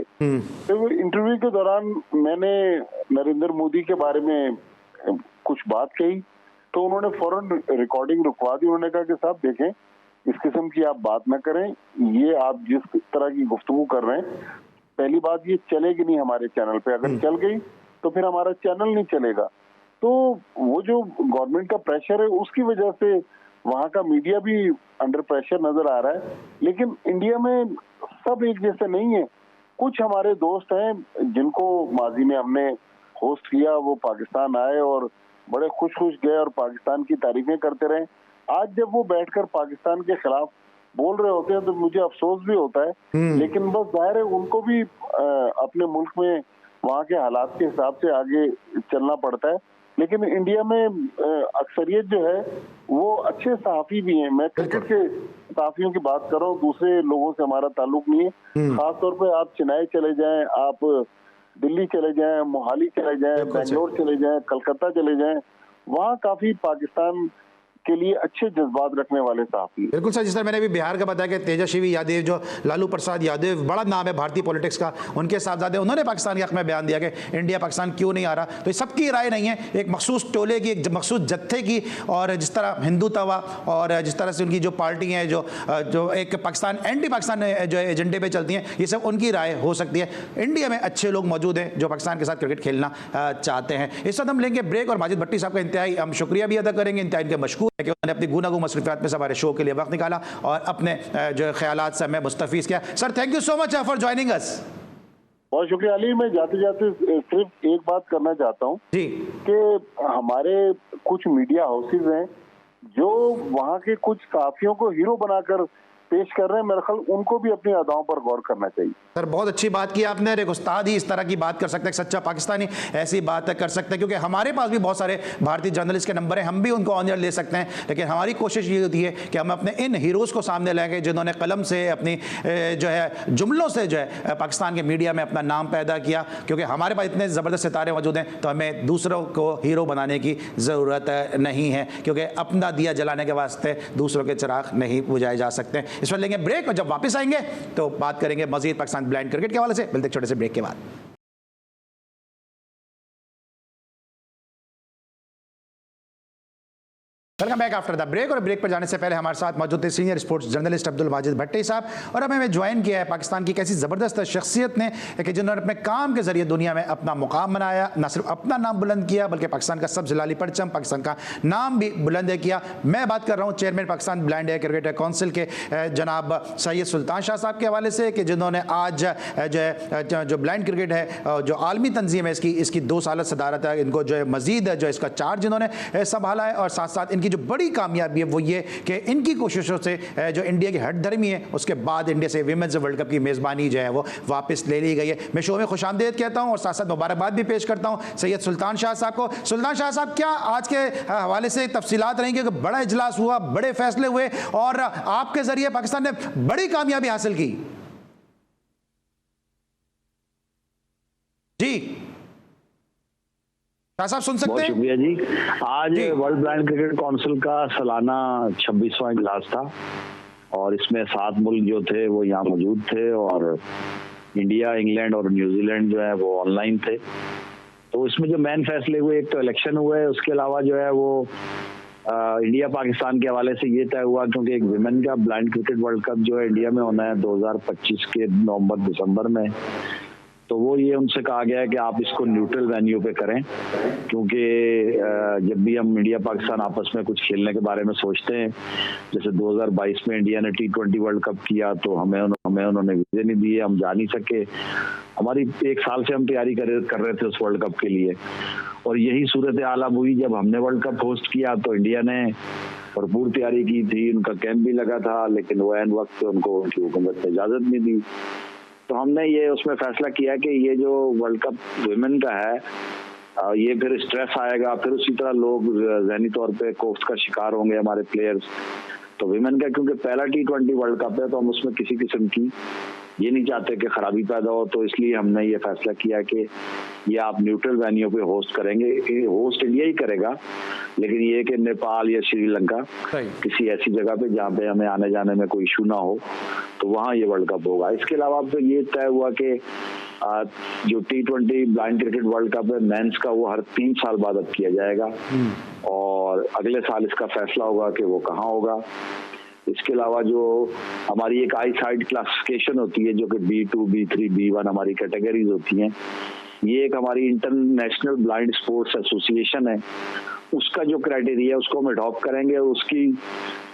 तो इंटरव्यू के दौरान मैंने नरेंद्र मोदी के बारे में कुछ बात कही, तो उन्होंने फौरन रिकॉर्डिंग रुकवा दी। उन्होंने कहा कि साहब देखें, इस किस्म की आप बात ना करें, ये आप जिस तरह की गुफ्तगू कर रहे हैं, पहली बात ये चलेगी नहीं हमारे चैनल पे, अगर चल गई तो फिर हमारा चैनल नहीं चलेगा। तो वो जो गवर्नमेंट का प्रेशर है उसकी वजह से वहाँ का मीडिया भी अंडर प्रेशर नजर आ रहा है। लेकिन इंडिया में सब एक जैसे नहीं है। कुछ हमारे दोस्त हैं जिनको माजी में हमने होस्ट किया, वो पाकिस्तान आए और बड़े खुश गए और पाकिस्तान की तारीफें करते रहे। आज जब वो बैठकर पाकिस्तान के खिलाफ बोल रहे होते हैं तो मुझे अफसोस भी होता है, लेकिन बस जाहिर है उनको भी अपने मुल्क में वहाँ के हालात के हिसाब से आगे चलना पड़ता है। लेकिन इंडिया में अक्सरियत जो है वो अच्छे सहाफ़ी भी हैं। मैं क्रिकेट के सहाफ़ियों की बात कर रहा हूँ, दूसरे लोगों से हमारा ताल्लुक नहीं है। खास तौर पे आप चेन्नई चले जाएं, आप दिल्ली चले जाएं, मोहाली चले जाएं, बेंगलोर चले जाएं, कलकत्ता चले जाएं, वहाँ काफ़ी पाकिस्तान के लिए अच्छे जज्बात रखने वाले सहाफ़ी। बिल्कुल सर, जिस तरह मैंने अभी बिहार का बताया कि तेजस्वी यादव, जो लालू प्रसाद यादव, बड़ा नाम है भारतीय पॉलिटिक्स का, उनके साहबजादे, उन्होंने पाकिस्तान के हक़ में बयान दिया कि इंडिया पाकिस्तान क्यों नहीं आ रहा। तो ये सबकी राय नहीं है, एक मखसूस टोले की, एक मखसूस जत्थे की। और जिस तरह हिंदू तवा और जिस तरह से उनकी जो पार्टी हैं जो एक पाकिस्तान एंटी पाकिस्तान जो एजेंडे पे चलती हैं, ये सब उनकी राय हो सकती है। इंडिया में अच्छे लोग मौजूद हैं जो पाकिस्तान के साथ क्रिकेट खेलना चाहते हैं। इस वक्त हम लेंगे ब्रेक और माजिद भट्टी साहब का इंतहाई हम शुक्रिया भी अदा करेंगे, इंतहाई इनके मशकूर है कि उन्होंने अपनी गुनागो मसरूफियात में से हमारे शो के लिए वक्त निकाला और अपने जो ख्यालात से हमें मुस्तफीज़ किया। Sir, thank you so much for joining us. बहुत शुक्रिया अली। मैं जाते जाते सिर्फ एक बात करना चाहता हूँ जी, कि हमारे कुछ मीडिया हाउसेज हैं जो वहाँ के कुछ सहाफ़ियों को हीरो बनाकर पेश कर रहे हैं। मेरे ख्याल उनको भी अपनी अदाओं पर गौर करना चाहिए। सर, बहुत अच्छी बात की आपने। एक उस्ताद ही इस तरह की बात कर सकते हैं, सच्चा पाकिस्तानी ऐसी बात कर सकते हैं, क्योंकि हमारे पास भी बहुत सारे भारतीय जर्नलिस्ट के नंबर हैं, हम भी उनको ऑनर ले सकते हैं। लेकिन हमारी कोशिश ये होती है कि हम अपने इन हीरोज़ को सामने लाएंगे जिन्होंने कलम से अपनी जो है जुमलों से जो है पाकिस्तान के मीडिया में अपना नाम पैदा किया। क्योंकि हमारे पास इतने ज़बरदस्त सितारे मौजूद हैं तो हमें दूसरों को हीरो बनाने की ज़रूरत नहीं है, क्योंकि अपना दिया जलाने के वास्ते दूसरों के चिराग नहीं बुझाए जा सकते। इस पर लेंगे ब्रेक और जब वापस आएंगे तो बात करेंगे मजीद पाकिस्तान ब्लाइंड क्रिकेट के हवाले से। मिलते हैं छोटे से ब्रेक के बाद। Welcome back after the break. और ब्रेक पर जाने से पहले हमारे साथ मौजूद थे senior sports journalist Abdul Majid Bhatti साहब, और अब हमें ज्वाइन किया है पाकिस्तान की कैसी ज़बरदस्त शख्सियत ने कि जिन्होंने अपने काम के जरिए दुनिया में अपना मुकाम बनाया, न सिर्फ अपना नाम बुलंद किया बल्कि पाकिस्तान का सबसे लाली परचम, पाकिस्तान का नाम भी बुलंद किया। मैं बात कर रहा हूँ chairman Pakistan blind cricket council के जनाब सैयद सुल्तान शाह साहब के हवाले से, कि जिन्होंने आज जो ब्लाइंड क्रिकेट है, जो आलमी तंजीम है, इसकी 2 साल सदारत है, इनको जो है मजीद जो इसका चार्ज इन्होंने संभाला है, और साथ साथ इनकी जो बड़ी कामयाबी है वो ये कि इनकी कोशिशों से जो इंडिया की हट धर्मी है, उसके बाद इंडिया से विमेंस वर्ल्ड कप की मेज़बानी जो है वो वापस ले ली गई है। मैं शो में खुशामदीद कहता हूं और साथ साथ मुबारकबाद भी पेश करता हूं सैयद सुल्तान शाह साहब को। सुल्तान शाह साहब, क्या आज के हवाले से तफसीलात रहेंगी कि बड़ा इजलास हुआ, बड़े फैसले हुए और आपके जरिए पाकिस्तान ने बड़ी कामयाबी हासिल की? जी शाह साहब सुन सकते हैं? बहुत शुक्रिया जी। आज वर्ल्ड ब्लाइंड क्रिकेट काउंसिल का सालाना 26वां इजलास था और इसमें 7 मुल्क जो थे वो यहाँ मौजूद थे, और इंडिया, इंग्लैंड और न्यूजीलैंड जो है वो ऑनलाइन थे। तो इसमें जो मेन फैसले हुए, एक तो इलेक्शन हुए, उसके अलावा जो है वो इंडिया पाकिस्तान के हवाले से ये तय हुआ, क्योंकि एक विमेन का ब्लाइंड क्रिकेट वर्ल्ड कप जो है इंडिया में होना है 2025 के नवंबर-दिसंबर में, तो वो ये उनसे कहा गया है कि आप इसको न्यूट्रल वेन्यू पे करें, क्योंकि जब भी हम इंडिया पाकिस्तान आपस में कुछ खेलने के बारे में सोचते हैं, जैसे 2022 में इंडिया ने T20 वर्ल्ड कप किया तो हमें उन्होंने वीजे नहीं दिए, हम जा नहीं सके। हमारी 1 साल से हम तैयारी कर रहे थे उस वर्ल्ड कप के लिए, और यही सूरत हाल अब हुई जब हमने वर्ल्ड कप होस्ट किया तो इंडिया ने भरपूर तैयारी की थी, उनका कैंप भी लगा था, लेकिन वो एन वक्त उनको उनकी हुकूमत ने इजाजत नहीं दी। तो हमने ये उसमें फैसला किया कि ये जो वर्ल्ड कप विमेन का है, ये फिर स्ट्रेस आएगा, फिर उसी तरह लोग ज़हनी तौर पे कोफ्त का शिकार होंगे हमारे प्लेयर्स। तो विमेन का क्योंकि पहला T20 वर्ल्ड कप है, तो हम उसमें किसी किस्म की ये नहीं चाहते कि खराबी पैदा हो, तो इसलिए हमने ये फैसला किया कि ये आप न्यूट्रल वेन्यू पे होस्ट करेंगे। होस्ट इंडिया ही करेगा, लेकिन ये कि नेपाल या श्रीलंका किसी ऐसी जगह पे जहाँ पे हमें आने जाने में कोई इशू ना हो, तो वहाँ ये वर्ल्ड कप होगा। इसके अलावा फिर ये तय हुआ कि जो T20 blind cricket world cup है मेंस का, वो हर 3 साल बाद अब किया जाएगा, और अगले साल इसका फैसला होगा कि वो कहाँ होगा। इसके अलावा जो हमारी एक आई साइड क्लासिफिकेशन होती है, जो कि B2, B3, B1 हमारी कैटेगरीज होती हैं, ये एक हमारी इंटरनेशनल ब्लाइंड स्पोर्ट्स एसोसिएशन है, उसका जो क्राइटेरिया है उसको हम अडॉप्ट करेंगे, और उसकी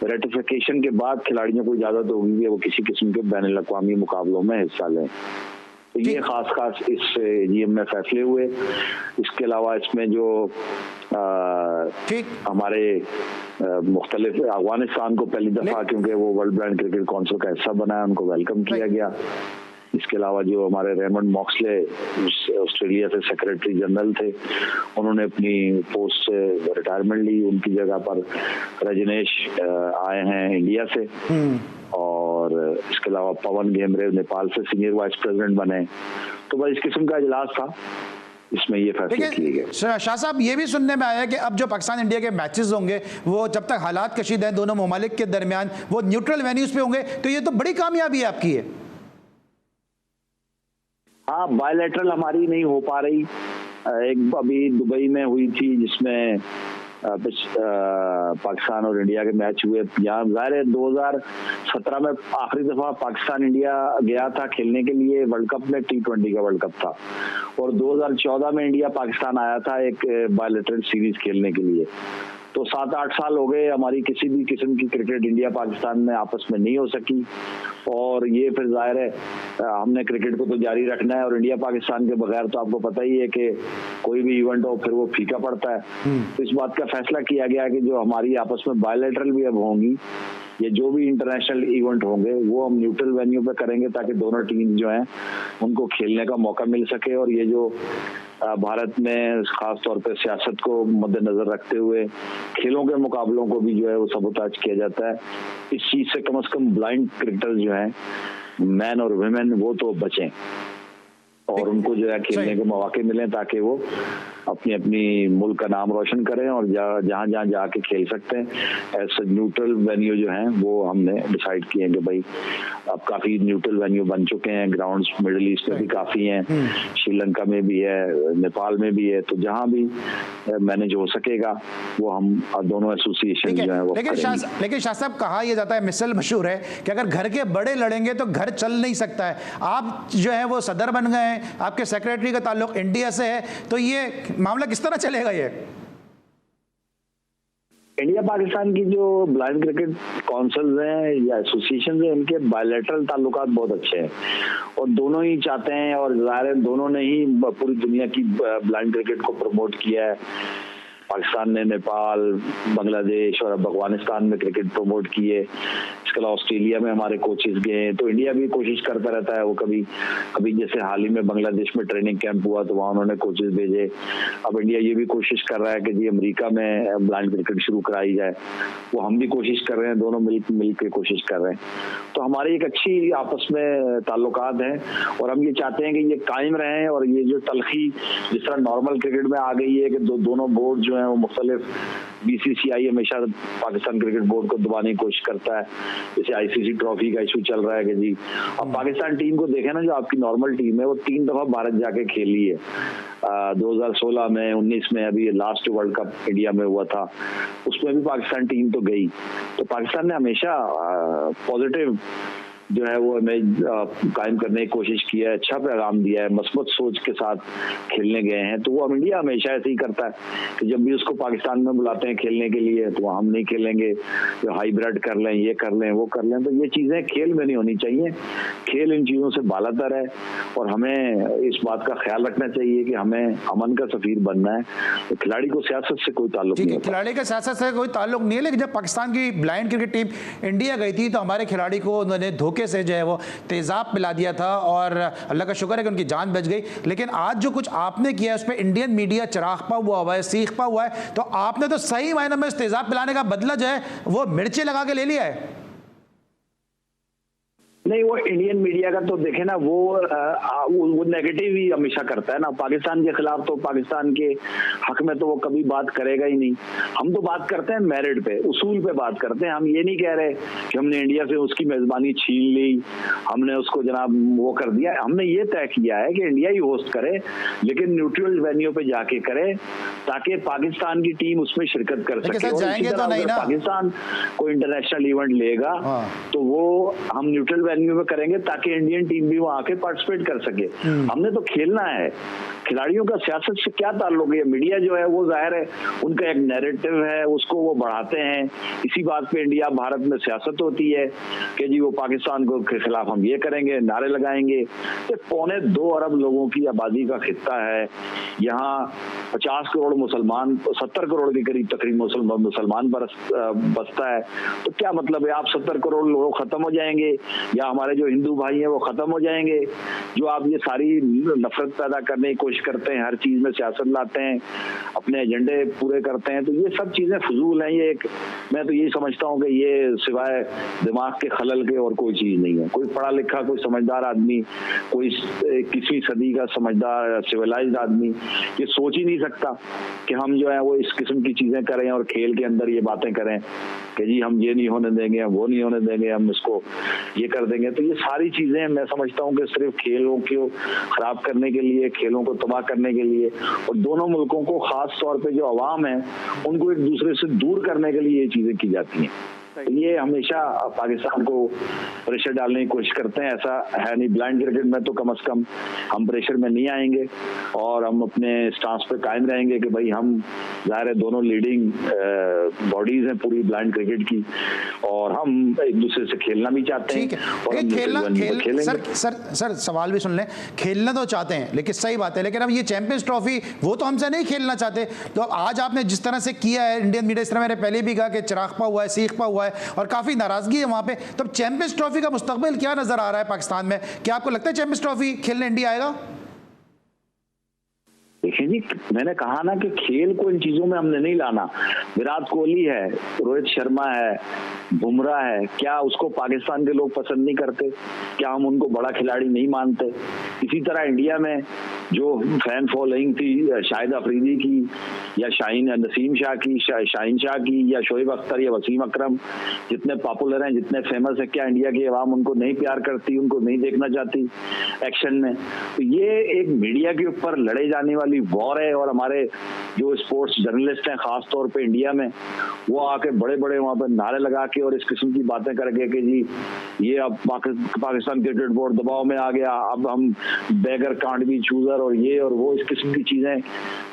रेटिफिकेशन के बाद खिलाड़ियों को इजाजत होगी कि वो किसी किस्म के बैनुल अक़वामी मुकाबलों में हिस्सा लें। तो ये खास इस जीएम में फैसले हुए। इसके अलावा इसमें जो हमारे मुख्तलिफ अफगानिस्तान को पहली दफा, क्योंकि वो वर्ल्ड ब्लाइंड क्रिकेट काउंसिल का हिस्सा बना है, उनको वेलकम किया गया। इसके अलावा जो हमारे रेमंड मॉक्सले ऑस्ट्रेलिया से सेक्रेटरी जनरल थे, उन्होंने अपनी पोस्ट से रिटायरमेंट ली, उनकी जगह पर रजनेश आए हैं इंडिया से, और इसके अलावा पवन घेमरे नेपाल से सीनियर वाइस प्रेसिडेंट बने। तो बस इस किस्म का इजलास था, इसमें ये फैसले किए गए। शाह साहब, ये भी सुनने में आया कि अब जो पाकिस्तान इंडिया के मैचेस होंगे वो जब तक हालात कशीद हैं दोनों ममालिक के दरमियान, वो न्यूट्रल वेन्यूज पे होंगे, तो ये तो बड़ी कामयाबी है आपकी है। हाँ, बायलैटरल हमारी नहीं हो पा रही। एक अभी दुबई में हुई थी जिसमें पाकिस्तान और इंडिया के मैच हुए। यहाँ ज़ाहिर है 2017 में आखिरी दफा पाकिस्तान इंडिया गया था खेलने के लिए वर्ल्ड कप में, T20 का वर्ल्ड कप था, और 2014 में इंडिया पाकिस्तान आया था एक बायलैटरल सीरीज खेलने के लिए। तो 7-8 साल हो गए, हमारी किसी भी किस्म की क्रिकेट इंडिया पाकिस्तान में आपस में नहीं हो सकी, और ये फिर जाहिर है हमने क्रिकेट को तो जारी रखना है, और इंडिया पाकिस्तान के बगैर तो आपको पता ही है कि कोई भी इवेंट हो फिर वो फीका पड़ता है। तो इस बात का फैसला किया गया कि जो हमारी आपस में बायलैटरल भी अब होंगी, ये जो भी इंटरनेशनल इवेंट होंगे वो हम न्यूट्रल वेन्यू पे करेंगे, ताकि दोनों टीम जो हैं उनको खेलने का मौका मिल सके। और ये जो भारत में खास तौर पे सियासत को मद्देनजर रखते हुए खेलों के मुकाबलों को भी जो है वो सबूताज किया जाता है, इस चीज से कम से कम ब्लाइंड क्रिकेटर्स जो हैं, मैन और वुमेन, वो तो बचें और उनको जो है खेलने के मौके मिलें, ताकि वो अपनी अपनी मुल्क का नाम रोशन करें और जहाँ जहाँ जाके खेल सकते हैं ऐसे न्यूट्रल वेन्यू जो हैं वो हमने डिसाइड किए हैं कि भाई अब काफी न्यूट्रल वेन्यू बन चुके हैं, ग्राउंड्स मिडिल ईस्ट में भी काफी हैं, श्रीलंका में भी है, नेपाल में भी है, तो जहाँ भी मैनेज हो सकेगा वो हम दोनों एसोसिएशन जो है वो लेकिन शाह साहब कहा यह जाता है, मिसल मशहूर है कि अगर घर के बड़े लड़ेंगे तो घर चल नहीं सकता है। आप जो है वो सदर बन गए हैं, आपके सेक्रेटरी का ताल्लुक इंडिया से है, तो ये मामला किस तरह चलेगा? ये इंडिया पाकिस्तान की जो ब्लाइंड क्रिकेट काउंसिल्स हैं या एसोसिएशन हैं, इनके बायलैटरल ताल्लुकात बहुत अच्छे हैं और दोनों ही चाहते हैं, और ज़ाहिर है दोनों ने ही पूरी दुनिया की ब्लाइंड क्रिकेट को प्रमोट किया है। पाकिस्तान ने नेपाल, बांग्लादेश और अब अफगानिस्तान में क्रिकेट प्रमोट किए, इसके अलावा ऑस्ट्रेलिया में हमारे कोचेस गए हैं, तो इंडिया भी कोशिश करता रहता है। वो कभी जैसे हाल ही में बांग्लादेश में ट्रेनिंग कैंप हुआ तो वहाँ उन्होंने कोचेस भेजे। अब इंडिया ये भी कोशिश कर रहा है कि जी अमेरिका में ब्लाइंड क्रिकेट शुरू कराई जाए, वो हम भी कोशिश कर रहे हैं, दोनों मिल के कोशिश कर रहे हैं। तो हमारी एक अच्छी आपस में ताल्लुकात हैं और हम ये चाहते हैं कि ये कायम रहें। और ये जो तलखी जिस तरह नॉर्मल क्रिकेट में आ गई है कि दोनों बोर्ड जो है वो मुख्तलिफ, बीसीसीआई हमेशा पाकिस्तान क्रिकेट बोर्ड को दबाने की कोशिश करता है, जैसे आईसीसी ट्रॉफी का इशू चल रहा है कि जी अब पाकिस्तान टीम को देखें ना, जो आपकी नॉर्मल टीम है वो 3 दफा भारत जाके खेली है, 2016 में, 19 में, अभी लास्ट वर्ल्ड कप इंडिया में हुआ था उसमें भी पाकिस्तान टीम तो गई। तो पाकिस्तान ने हमेशा पॉजिटिव जो है वो इमेज कायम करने की कोशिश किया है, अच्छा पैगाम दिया है, मस्बत सोच के साथ खेलने गए हैं। तो वो अब इंडिया हमेशा ऐसे ही करता है कि जब भी उसको पाकिस्तान में बुलाते हैं खेलने के लिए तो हम नहीं खेलेंगे, जो हाइब्रिड कर लें, ये कर लें, वो कर लें। तो ये चीजें खेल में नहीं होनी चाहिए, खेल इन चीजों से बालातर है और हमें इस बात का ख्याल रखना चाहिए कि हमें अमन का सफीर बनना है। तो खिलाड़ी को सियासत से कोई ताल्लुक नहीं है, खिलाड़ी का सियासत से कोई ताल्लुक नहीं है। लेकिन जब पाकिस्तान की ब्लाइंड क्रिकेट टीम इंडिया गई थी तो हमारे खिलाड़ी को उन्होंने धोखे से जो है वो तेजाब पिला दिया था और अल्लाह का शुक्र है कि उनकी जान बच गई। लेकिन आज जो कुछ आपने किया उस पर इंडियन मीडिया चरागपा हुआ है, सीखपा हुआ है, तो आपने तो सही मायने में इस तेजाब पिलाने का बदला जो है वो मिर्ची लगा के ले लिया है। नहीं, वो इंडियन मीडिया का तो देखे ना, वो नेगेटिव ही हमेशा करता है ना। पाकिस्तान के खिलाफ तो, पाकिस्तान के हक में तो वो कभी बात करेगा ही नहीं। हम तो बात करते हैं मेरिट पे, उसूल पे बात करते हैं। हम ये नहीं कह रहे कि हमने इंडिया से उसकी मेजबानी छीन ली, हमने उसको जनाब वो कर दिया। हमने ये तय किया है कि इंडिया ही होस्ट करे, लेकिन न्यूट्रल वेन्यू पे जाके करे ताकि पाकिस्तान की टीम उसमें शिरकत कर सके। तो नहीं ना, पाकिस्तान कोई इंटरनेशनल इवेंट लेगा तो वो हम न्यूट्रल वेन्यू में करेंगे ताकि इंडियन टीम भी वहां आके पार्टिसिपेट कर सके। हमने तो खेलना है, खिलाड़ियों का सियासत से क्या ताल्लुक है। मीडिया जो है वो जाहिर है उनका एक नैरेटिव है, उसको वो बढ़ाते हैं। इसी बात पे इंडिया भारत में सियासत होती है कि जी वो पाकिस्तान के खिलाफ हम ये करेंगे, नारे लगाएंगे। तो 2.25 अरब लोगों की आबादी का खित्ता है, यहाँ 50 करोड़ मुसलमान, 70 करोड़ के करीब तकरीब मुसलमान बसता है। तो क्या मतलब है, आप 70 करोड़ लोग खत्म हो जाएंगे या हमारे जो हिंदू भाई हैं वो खत्म हो जाएंगे? जो आप ये सारी नफरत पैदा करने की कोशिश करते हैं, हर चीज में सियासत लाते हैं, अपने एजेंडे पूरे करते हैं, तो ये सब चीजें फजूल हैं। ये मैं तो यही समझता हूँ कि ये सिवाय दिमाग के खलल के और कोई चीज नहीं है। कोई पढ़ा लिखा, कोई समझदार आदमी, कोई 21वीं सदी का समझदार सिविलाइज्ड आदमी ये सोच ही नहीं सकता कि हम जो है वो इस किस्म की चीजें करें और खेल के अंदर ये बातें करें कि जी हम ये नहीं होने देंगे, हम वो नहीं होने देंगे, हम इसको ये कर देंगे। तो ये सारी चीजें मैं समझता हूँ कि सिर्फ खेलों को खराब करने के लिए, खेलों को तबाह करने के लिए, और दोनों मुल्कों को खास तौर पे जो अवाम है उनको एक दूसरे से दूर करने के लिए ये चीजें की जाती हैं। ये हमेशा पाकिस्तान को प्रेशर डालने की कोशिश करते हैं, ऐसा है नहीं। ब्लाइंड क्रिकेट में तो कम से कम हम प्रेशर में नहीं आएंगे और हम अपने स्टांस पे कायम रहेंगे कि भाई हम जाहिर है दोनों लीडिंग बॉडीज हैं पूरी ब्लाइंड क्रिकेट की, और हम एक दूसरे से खेलना भी चाहते हैं। सर सवाल भी सुन लें, खेलना तो चाहते हैं लेकिन सही बात है, लेकिन अब ये चैंपियंस ट्रॉफी वो तो हमसे नहीं खेलना चाहते। तो आज आपने जिस तरह से किया है, इंडियन मीडिया, इस तरह मैंने पहले भी कहा कि चिरागपा हुआ है, सीखपा हुआ है और काफी नाराजगी है वहां पे। तो चैंपियंस ट्रॉफी का मुस्तकबिल क्या नजर आ रहा है पाकिस्तान में? क्या आपको लगता है चैंपियंस ट्रॉफी खेलने इंडिया आएगा? देखिए देखें जी, मैंने कहा ना कि खेल को इन चीजों में हमने नहीं लाना। विराट कोहली है, रोहित शर्मा है, बुमराह है, क्या उसको पाकिस्तान के लोग पसंद नहीं करते? क्या हम उनको बड़ा खिलाड़ी नहीं मानते? इसी तरह इंडिया में जो फैन फॉलोइंग थी शाहिद अफरीदी की या नसीम शाह की, शाहीन शाह की, या शोएब अख्तर या वसीम अकरम, जितने पॉपुलर हैं, जितने फेमस है, क्या इंडिया की आवाम उनको नहीं प्यार करती, उनको नहीं देखना चाहती एक्शन में? तो ये एक मीडिया के ऊपर लड़े जाने वाली वॉर है। और हमारे जो स्पोर्ट्स जर्नलिस्ट हैं खास तौर पे इंडिया में, वो आके बड़े बड़े वहां पर नारे लगा के और इस किस्म की बातें करके कि जी ये अब पाकिस्तान क्रिकेट बोर्ड दबाव में आ गया, अब हम बेगर कांट बी चूजर और ये और वो, इस किस्म की चीजें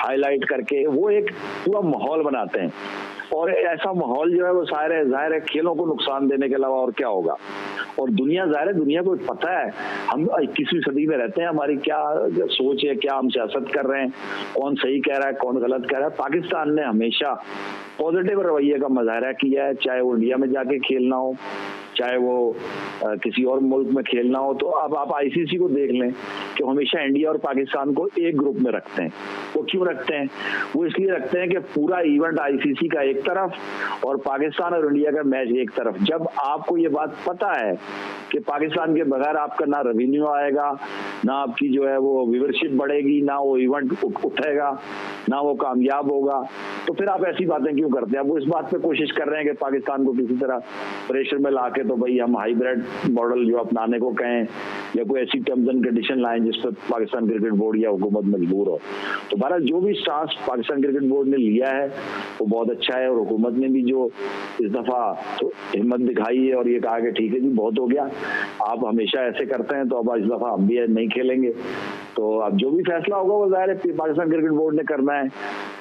हाईलाइट करके वो एक पूरा माहौल बनाते हैं। और ऐसा माहौल जो है वो जाहिर है खेलों को नुकसान देने के अलावा और क्या होगा। और दुनिया, जाहिर है दुनिया को पता है हम 21वीं सदी में रहते हैं, हमारी क्या सोच है, क्या हम सियासत कर रहे हैं, कौन सही कह रहा है, कौन गलत कह रहा है। पाकिस्तान ने हमेशा पॉजिटिव रवैये का मुजाहरा किया है, चाहे वो इंडिया में जाके खेलना हो, चाहे वो किसी और मुल्क में खेलना हो। तो अब आप आईसीसी को देख लें कि हमेशा इंडिया और पाकिस्तान को एक ग्रुप में रखते हैं। वो क्यों रखते हैं? वो इसलिए रखते हैं कि पूरा इवेंट आईसीसी का एक तरफ और पाकिस्तान और इंडिया का मैच एक तरफ। जब आपको ये बात पता है कि पाकिस्तान के बगैर आपका ना रेवेन्यू आएगा, ना आपकी जो है वो व्यूअरशिप बढ़ेगी, ना वो इवेंट उठेगा, ना वो कामयाब होगा, तो फिर आप ऐसी बातें क्यों करते हैं? वो इस बात पे कोशिश कर रहे हैं कि पाकिस्तान को किसी तरह प्रेशर में लाके तो भाई हम हाइब्रिड मॉडल जो अपनाने को कहें या कोई ऐसी टर्म्स एंड कंडीशन लाएं जिस पर पाकिस्तान क्रिकेट बोर्ड या हुकूमत मजबूर हो। तो बहरहाल जो भी स्टांस पाकिस्तान क्रिकेट बोर्ड ने लिया है वो बहुत अच्छा है। और हुकूमत ने भी जो इस दफा तो हिम्मत दिखाई है और ये कहा कि ठीक है जी बहुत हो गया, आप हमेशा ऐसे करते हैं तो अब इस दफा हम भी नहीं खेलेंगे। तो अब जो भी फैसला होगा वो जाहिर है पाकिस्तान क्रिकेट बोर्ड ने करना है,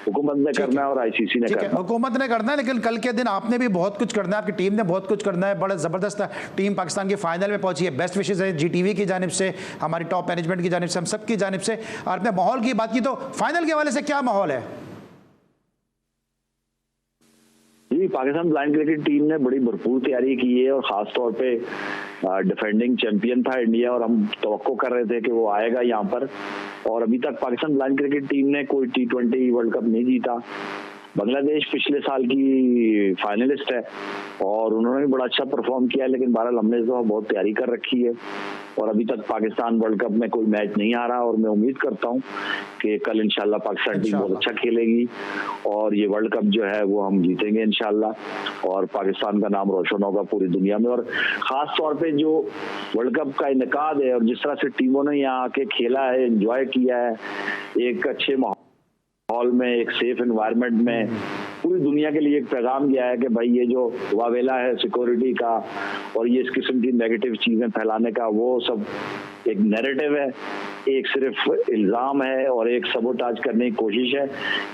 हुकूमत ने करना है और आईसीसी ने करना है। हुकूमत ने करना है, लेकिन कल के दिन आपने भी बहुत कुछ करना है, आपकी टीम ने बहुत कुछ करना है। बड़ा ज़बरदस्त टीम पाकिस्तान की फाइनल में पहुंची है। बेस्ट विशेज़ है जीटीवी की जानिब से, हमारी टॉप मैनेजमेंट की जानिब से, हम सब की जानिब से। और आपने माहौल की बात की, तो फाइनल के हवाले से क्या माहौल है? जी, पाकिस्तान ब्लाइंड क्रिकेट टीम ने बड़ी भरपूर तैयारी की है और खास तौर पे डिफेंडिंग चैंपियन था इंडिया और हम तवक्को कर रहे थे कि वो आएगा यहाँ पर। और अभी तक पाकिस्तान ब्लाइंड क्रिकेट टीम ने कोई T20 वर्ल्ड कप नहीं जीता। बांग्लादेश पिछले साल की फाइनलिस्ट है और उन्होंने भी बड़ा अच्छा परफॉर्म किया है, लेकिन बहरहाल हमने इस दफा बहुत तैयारी कर रखी है और अभी तक पाकिस्तान वर्ल्ड कप में कोई मैच नहीं आ रहा। और मैं उम्मीद करता हूं कि कल इंशाल्लाह पाकिस्तान टीम बहुत अच्छा खेलेगी और ये वर्ल्ड कप जो है वो हम जीतेंगे इंशाल्लाह और पाकिस्तान का नाम रोशन होगा पूरी दुनिया में। और खास तौर पे जो वर्ल्ड कप का इनेकाद है और जिस तरह से टीमों ने यहाँ आके खेला है, एंजॉय किया है, एक अच्छे माहौल में, एक सेफ एनवायरनमेंट में, पूरी दुनिया के लिए एक पैगाम दिया है कि भाई ये जो वावेला है सिक्योरिटी का और ये इस किस्म की नेगेटिव चीजें फैलाने का, वो सब एक नैरेटिव है, एक सिर्फ इल्जाम है और एक सबोटाज करने की कोशिश है।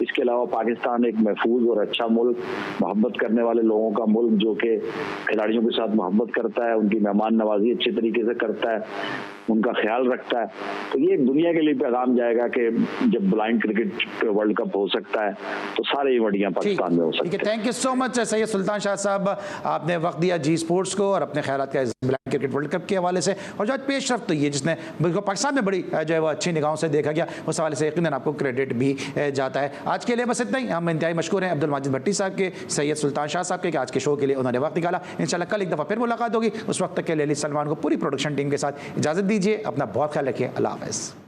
इसके अलावा पाकिस्तान एक महफूज और अच्छा मुल्क, मोहब्बत करने वाले लोगों का मुल्क, जो कि खिलाड़ियों के साथ मोहब्बत करता है, उनकी मेहमान नवाजी अच्छे तरीके से करता है, उनका ख्याल रखता है। तो ये दुनिया के लिए पैगाम जाएगा कि जब ब्लाइंड क्रिकेट वर्ल्ड कप हो सकता है तो सारे इवेंट यहाँ पाकिस्तान में हो सकते हैं। Thank you so much Syed Sultan Shah साहब, आपने वक्त दिया जी स्पोर्ट्स को और अपने ख्यालात का ब्लाइंड क्रिकेट वर्ल्ड कप के हवाले से। और जो आज पेशरफ्त तो ये जिसने पाकिस्तान में बड़ी जो है वो अच्छी निगाहों से देखा गया, उस हवाले से यकीनन आपको क्रेडिट भी जाता है। आज के लिए बस इतना ही। हम इंतहाई मशकूर हैं अब्दुल माजिद भट्टी साहब के, सैयद सुल्तान शाह साहब के, कि आज के शो के लिए उन्होंने वक्त निकाला। इंशाल्लाह कल एक दफ़ा फिर मुलाकात होगी। उस वक्त तक के लिए सलमान को पूरी प्रोडक्शन टीम के साथ इजाज़त दीजिए। अपना बहुत ख्याल रखिए। अल्लाह हाफ़िज़।